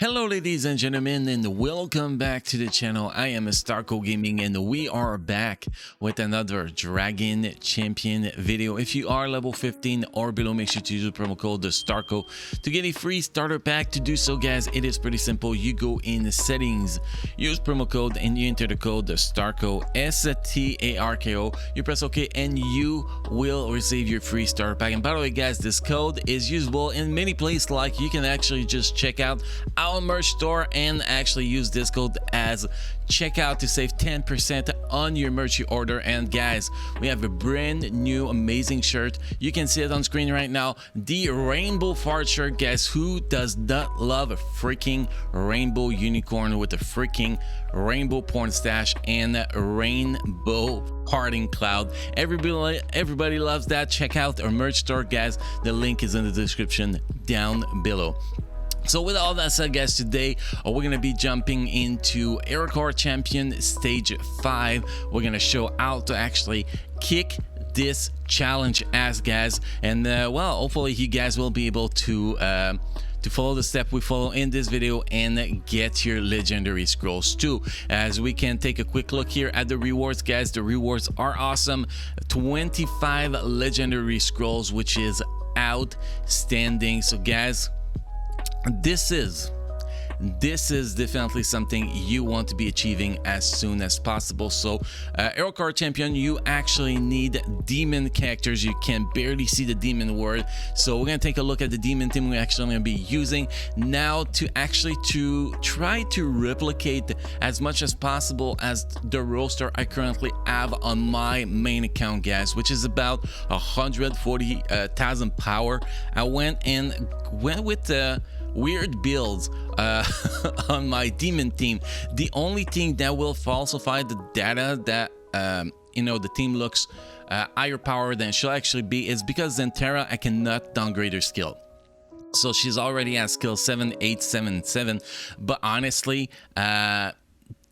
Hello ladies and gentlemen, and welcome back to the channel. I am Starco Gaming and we are back with another Dragon Champion video. If you are level 15 or below, make sure to use the promo code Starco to get a free starter pack. To do so, guys, it is pretty simple. You go in the settings, use promo code, and you enter the code Starco, STARKO. You press OK and you will receive your free starter pack. And by the way, guys, this code is usable in many places. Like, you can actually just check out our merch store and actually use this code as checkout to save 10% on your merch you order. And guys, we have a brand new amazing shirt. You can see it on screen right now, the rainbow fart shirt. Guys, who does not love a freaking rainbow unicorn with a freaking rainbow porn stash and a rainbow parting cloud? Everybody loves that. Check out our merch store, guys. The link is in the description down below. So with all that said, guys, today we're going to be jumping into Erochar'S Champion Stage 5. We're going to show how to actually kick this challenge ass, guys. And well, hopefully you guys will be able to follow the step we follow in this video and get your legendary scrolls too. As we can take a quick look here at the rewards, guys, the rewards are awesome. 25 legendary scrolls, which is outstanding. So guys, this is definitely something you want to be achieving as soon as possible. So Erochar'S Champion, you actually need demon characters. You can barely see the demon word, so we're gonna take a look at the demon team we're actually gonna be using now to try to replicate as much as possible as the roster I currently have on my main account, guys, which is about 140,000 power. I went with the weird builds on my demon team. The only thing that will falsify the data that you know, the team looks higher power than she'll actually be is because Zentera, I cannot downgrade her skill. So she's already at skill 7, 8, 7, 7. But honestly,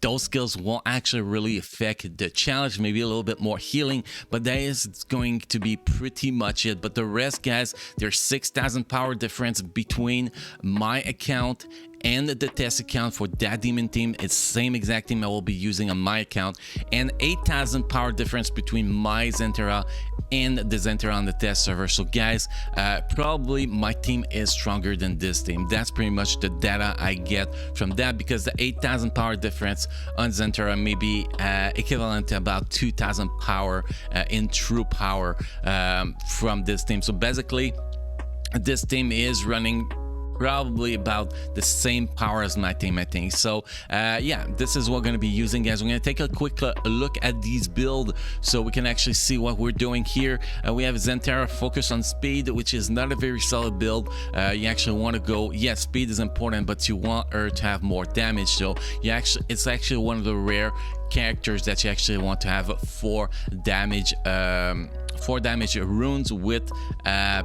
those skills won't actually really affect the challenge. Maybe a little bit more healing, but that is going to be pretty much it. But the rest, guys, there's 6,000 power difference between my account and the test account for that demon team. It's the same exact team I will be using on my account, and 8,000 power difference between my Zentera and the Zentera on the test server. So guys, probably my team is stronger than this team. That's pretty much the data I get from that, because the 8,000 power difference on Zentera may be equivalent to about 2,000 power in true power from this team. So basically, this team is running probably about the same power as my team, I think. So yeah, this is what we're going to be using, guys. We're going to take a quick look at these builds so we can actually see what we're doing here. We have Zentera focus on speed, which is not a very solid build. You actually want to go, yes, speed is important, but you want her to have more damage. So it's actually one of the rare characters that you actually want to have 4 damage runes with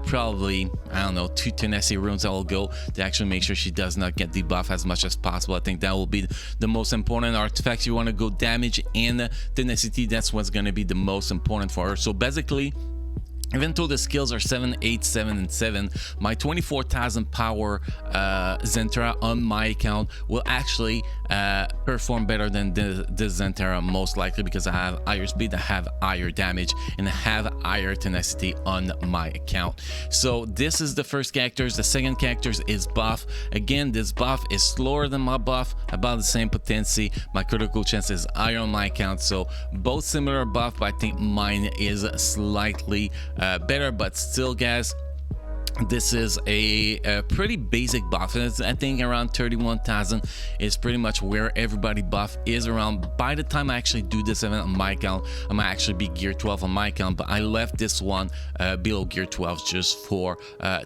probably, I don't know, 2 tenacity runes that will go to actually make sure she does not get debuff as much as possible. I think that will be the most important artifact. You want to go damage and tenacity. That's what's going to be the most important for her. So basically, even though the skills are 7, 8, 7, and 7, my 24,000 power Zentera on my account will actually perform better than this Zentera, most likely, because I have higher speed, I have higher damage, and I have higher tenacity on my account. So this is the first characters. The second characters is buff. Again, this buff is slower than my buff, about the same potency. My critical chance is higher on my account, so both similar buff, but I think mine is slightly better. But still, guys, this is a pretty basic buff. It's, I think, around 31,000 is pretty much where everybody buff is around. By the time I actually do this event on my account, I might actually be gear 12 on my account, but I left this one below gear 12 just for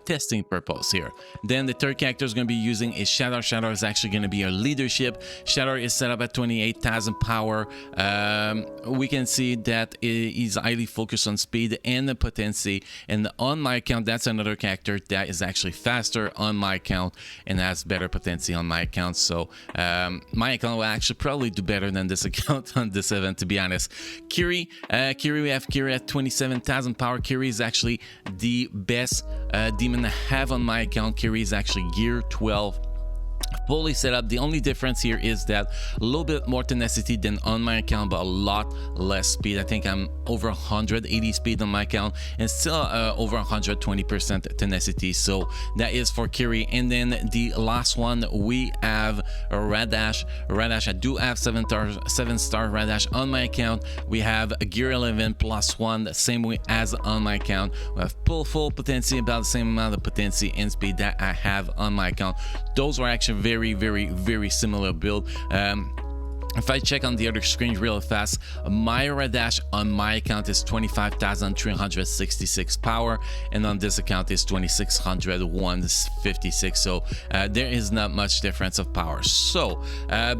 testing purpose here. Then the third character is going to be using is Shadow. Shadow is actually going to be our leadership. Shadow is set up at 28,000 power. We can see that he's highly focused on speed and the potency, and on my account, that's another character that is actually faster on my account and has better potency on my account. So my account will actually probably do better than this account on this event, to be honest. Kiri, we have Kiri at 27,000 power. Kiri is actually the best demon I have on my account. Kiri is actually gear 12 fully set up. The only difference here is that a little bit more tenacity than on my account, but a lot less speed. I think I'm over 180 speed on my account and still over 120% tenacity. So that is for Kiri. And then the last one, we have a Radash. I do have 7-star Radash on my account. We have a gear 11 +1, the same way as on my account. We have full potency, about the same amount of potency and speed that I have on my account. Those were actually very similar build. If I check on the other screen real fast, my Radash on my account is 25,366 power, and on this account is 26,156. So there is not much difference of power. So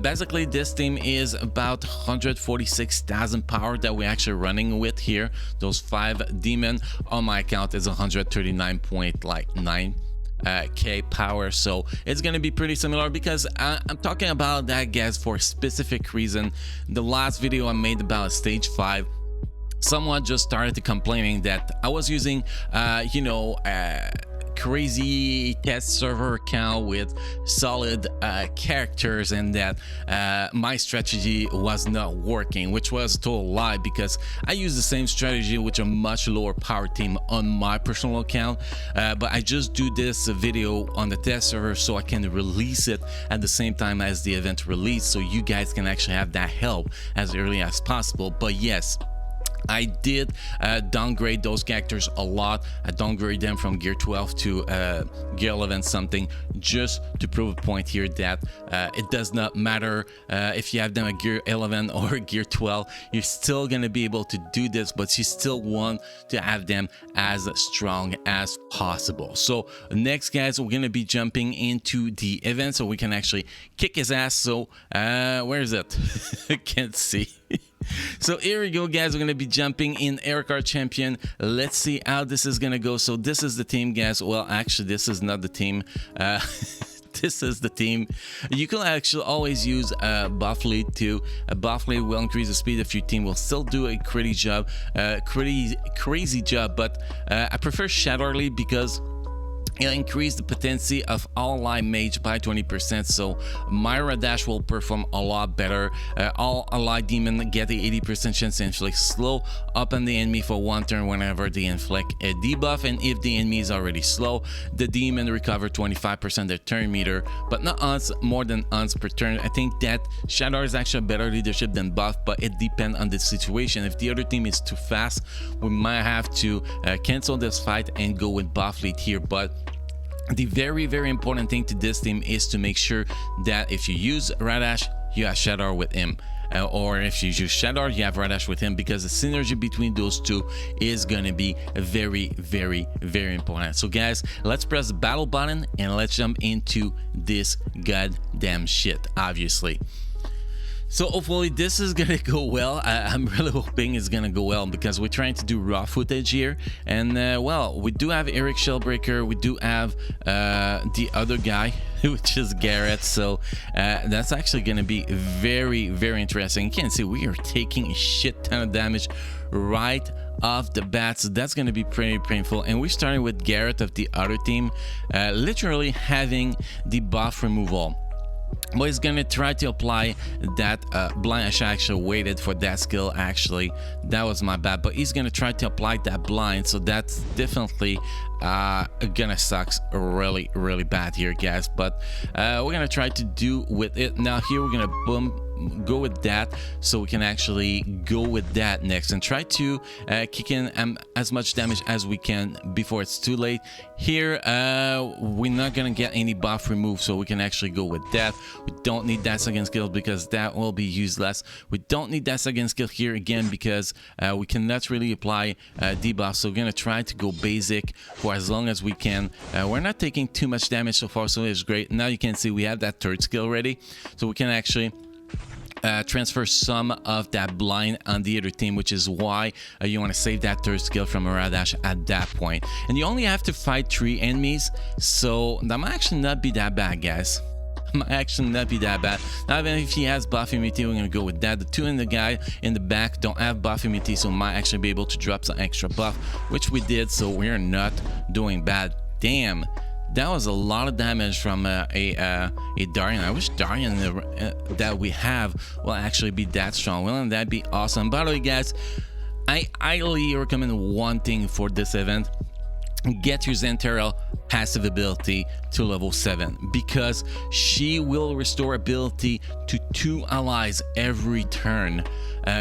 basically this team is about 146,000 power that we're actually running with here. Those 5 demon on my account is 139.9 K power, so it's gonna be pretty similar, because I'm talking about that, guys, for a specific reason. The last video I made about stage 5, someone just started complaining that I was using crazy test server account with solid characters, and that my strategy was not working, which was a total lie, because I use the same strategy with a much lower power team on my personal account, but I just do this video on the test server so I can release it at the same time as the event release, so you guys can actually have that help as early as possible. But yes, I did downgrade those characters a lot. I downgrade them from gear 12 to gear 11 something, just to prove a point here that it does not matter if you have them at gear 11 or gear 12. You're still going to be able to do this, but you still want to have them as strong as possible. So next, guys, we're going to be jumping into the event so we can actually kick his ass. So where is it? I can't see. So here we go, guys. We're gonna be jumping in Erochar'S champion. Let's see how this is gonna go. So this is the team, guys. Well, actually, this is not the team. This is the team. You can actually always use buff lead too. A buff lead will increase the speed of your team, will still do a crazy job, crazy job. But I prefer Shadow lead because it'll increase the potency of all ally mage by 20%, so my Radash will perform a lot better. All ally demon get the 80% chance to inflict slow up on the enemy for 1 turn whenever they inflict a debuff, and if the enemy is already slow, the demon recover 25% their turn meter, but not once, more than once per turn. I think that Shadow is actually a better leadership than buff, but it depends on the situation. If the other team is too fast, we might have to cancel this fight and go with buff lead here. But the very important thing to this team is to make sure that if you use Radash, you have Shadow with him, or if you use Shadow, you have Radash with him, because the synergy between those two is gonna be very important. So guys, let's press the battle button and let's jump into this goddamn shit, obviously. So hopefully this is gonna go well. I'm really hoping it's gonna go well, because we're trying to do raw footage here, and well, we do have Eric Shellbreaker, we do have the other guy which is Garrett, so that's actually gonna be very interesting. You can see we are taking a shit ton of damage right off the bat, so that's going to be pretty painful. And we're starting with Garrett of the other team, literally having the buff removal. But he's gonna try to apply that blind. I actually waited for that skill, actually that was my bad, but he's gonna try to apply that blind, so that's definitely gonna suck really bad here, guys. But we're gonna try to do with it now. Here we're gonna go with that, so we can actually go with that next and try to kick in as much damage as we can before it's too late. Here we're not gonna get any buff removed, so we can actually go with that. We don't need that second skill because that will be useless. We don't need that second skill here again because we cannot really apply debuff, so we're gonna try to go basic for as long as we can. We're not taking too much damage so far, so it's great. Now you can see we have that third skill ready, so we can actually transfer some of that blind on the other team, which is why you want to save that third skill from Radash at that point. And you only have to fight 3 enemies, so that might actually not be that bad, guys. Might actually not be that bad. Now, even if he has buff immunity, we're gonna go with that. The 2 in the guy in the back don't have buff immunity, so might actually be able to drop some extra buff, which we did, so we're not doing bad. Damn, that was a lot of damage from a Darian. I wish Darian that we have will actually be that strong. Wouldn't that be awesome? By the way, guys, I highly recommend one thing for this event. Get your Zentera passive ability to level 7, because she will restore ability to 2 allies every turn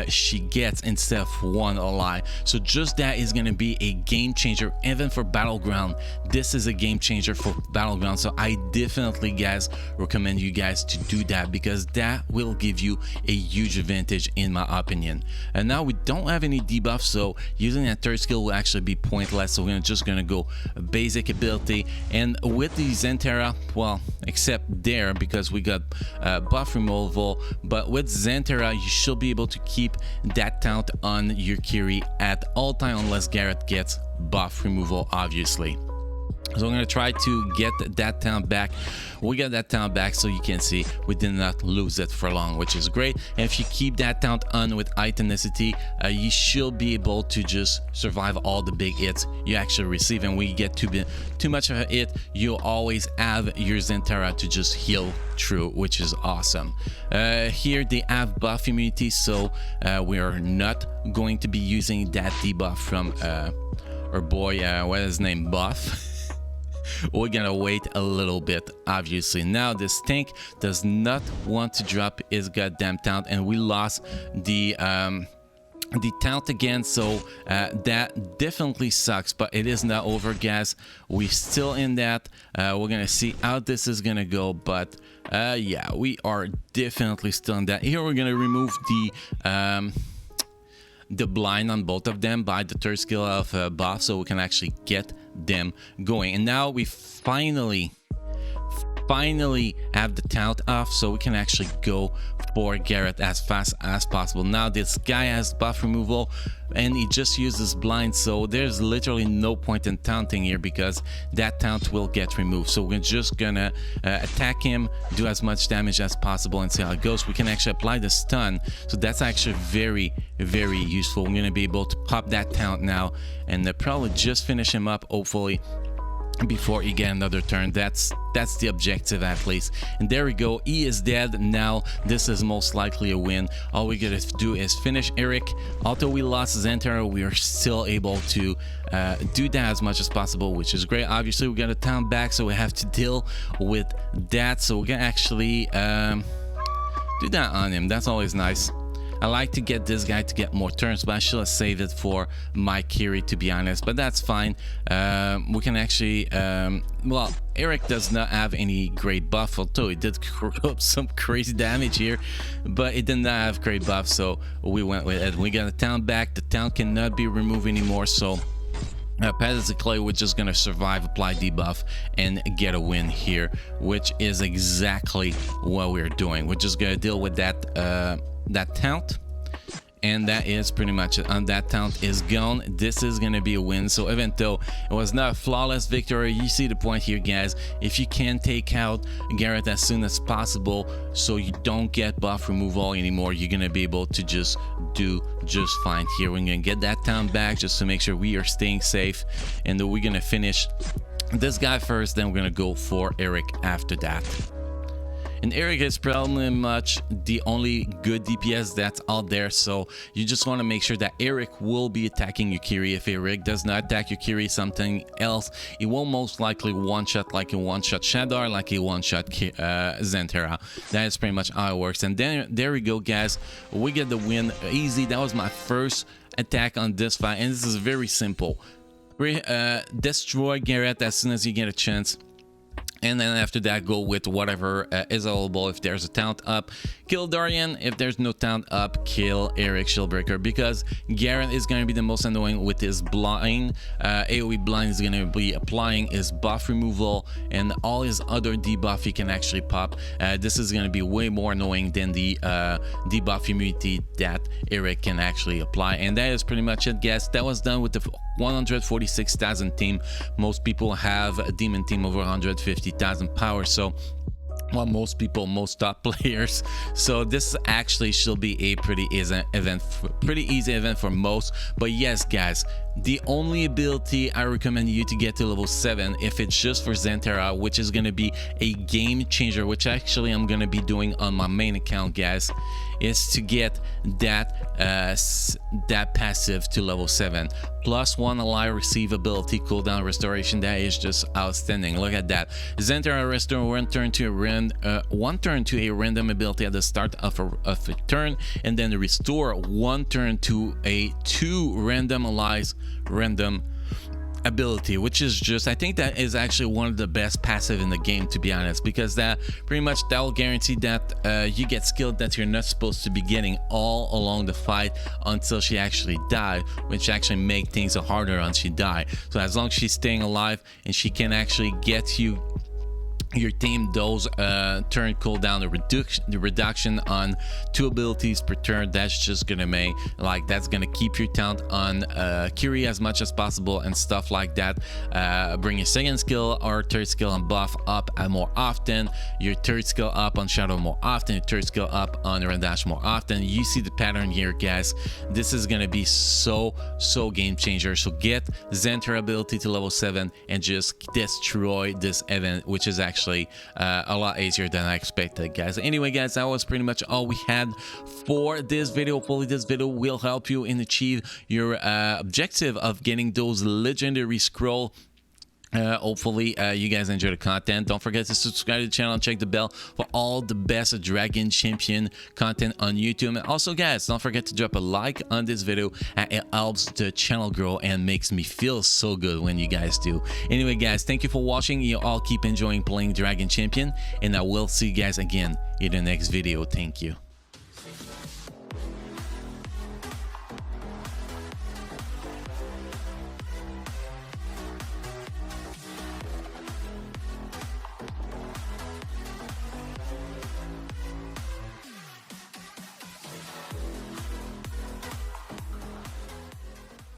she gets instead of 1 ally. So just that is going to be a game changer even for Battleground. This is a game changer for Battleground, so I definitely, guys, recommend you guys to do that, because that will give you a huge advantage in my opinion. And now we don't have any debuff, so using that third skill will actually be pointless. So we're just going to go basic ability. And with the Zentera, well, except there because we got buff removal, but with Zentera you should be able to keep that taunt on your Kiri at all time unless Garrett gets buff removal, obviously. So I'm going to try to get that taunt back. We got that taunt back, so you can see we did not lose it for long, which is great. And if you keep that taunt on with Itenicity, you should be able to just survive all the big hits you actually receive. And when you get too much of a hit, you'll always have your Zentera to just heal through, which is awesome. Here they have buff immunity, so we are not going to be using that debuff from our boy, what is his name, Buff. We're gonna wait a little bit, obviously. Now this tank does not want to drop his goddamn taunt, and we lost the taunt again, so that definitely sucks, but it is not over, guys. We're still in that. We're gonna see how this is gonna go, but yeah, we are definitely still in that. Here we're gonna remove the blind on both of them by the third skill of buff, so we can actually get them going. And now we finally have the taunt off, so we can actually go for Garrett as fast as possible. Now this guy has buff removal and he just uses blind, so there's literally no point in taunting here because that taunt will get removed. So we're just gonna attack him, do as much damage as possible, and see how it goes. We can actually apply the stun, so that's actually very, very useful. We're gonna be able to pop that taunt now and probably just finish him up, hopefully, before he get another turn. That's the objective, at least. And there we go, he is dead. Now this is most likely a win. All we gotta do is finish Eric. Although we lost Zentera, we are still able to do that as much as possible, which is great. Obviously we got a taunt back, so we have to deal with that, so we're gonna actually do that on him. That's always nice. I like to get this guy to get more turns, but I should have saved it for my Kiri, to be honest, but that's fine. We can actually, well, Eric does not have any great buff, although he did up some crazy damage here, but it did not have great buff, so we went with it. We got a taunt back. The taunt cannot be removed anymore, so basically we're just gonna survive, apply debuff, and get a win here, which is exactly what we're doing. We're just gonna deal with that that taunt, and that is pretty much it. And that taunt is gone. This is gonna be a win. So even though it was not a flawless victory, you see the point here, guys. If you can take out Garrett as soon as possible so you don't get buff removal anymore, you're gonna be able to just do just fine here. We're gonna get that taunt back just to make sure we are staying safe, and then we're gonna finish this guy first, then we're gonna go for Eric after that. And Eric is probably much the only good DPS that's out there, so you just want to make sure that Eric will be attacking your Kiri. If Eric does not attack your Kiri, something else, it will most likely one-shot, like a one-shot Shadar, like a one-shot Zentera. That is pretty much how it works. And then there we go, guys. We get the win easy. That was my first attack on this fight, and this is very simple. Destroy Garrett as soon as you get a chance. And then after that, go with whatever is available. If there's a taunt up, kill Darian. If there's no taunt up, kill Eric Shieldbreaker, because Garrett is going to be the most annoying with his blind. AoE blind is going to be applying his buff removal, and all his other debuff he can actually pop. This is going to be way more annoying than the debuff immunity that Eric can actually apply. And that is pretty much it, guys. That was done with the 146,000 team. Most people have a demon team over 150,000 power, so well, most people, most top players, so this actually should be a pretty easy event for most. But yes, guys, The only ability I recommend you to get to level 7, if it's just for Zentera, which is going to be a game changer, which actually I'm going to be doing on my main account, guys, is to get that that passive to level 7. +1 ally receive ability cooldown restoration. That is just outstanding. Look at that. Zentera restore one turn to a random ability at the start of a turn, and then restore 1 turn to a 2 random allies random ability, which is just, I think that is actually one of the best passive in the game, to be honest, because that pretty much that will guarantee that you get skill that you're not supposed to be getting all along the fight until she actually died, which actually make things harder once she die. So as long as she's staying alive and she can actually get you your team those turn cooldown, the reduction on 2 abilities per turn, that's just gonna make, like, that's gonna keep your count on Curie as much as possible and stuff like that. Bring your second skill or third skill on buff up more often, your third skill up on shadow more often, your third skill up on Rendash more often. You see the pattern here, guys. This is gonna be so game changer. So get Zentera ability to level 7 and just destroy this event, which is actually a lot easier than I expected, guys. Anyway, guys, that was pretty much all we had for this video. Hopefully this video will help you in achieve your objective of getting those legendary scroll. Hopefully you guys enjoy the content. Don't forget to subscribe to the channel and check the bell for all the best Dragon Champion content on YouTube. And also, guys, don't forget to drop a like on this video. It helps the channel grow and makes me feel so good when you guys do. Anyway, guys, thank you for watching. You all keep enjoying playing Dragon Champion, and I will see you guys again in the next video. Thank you.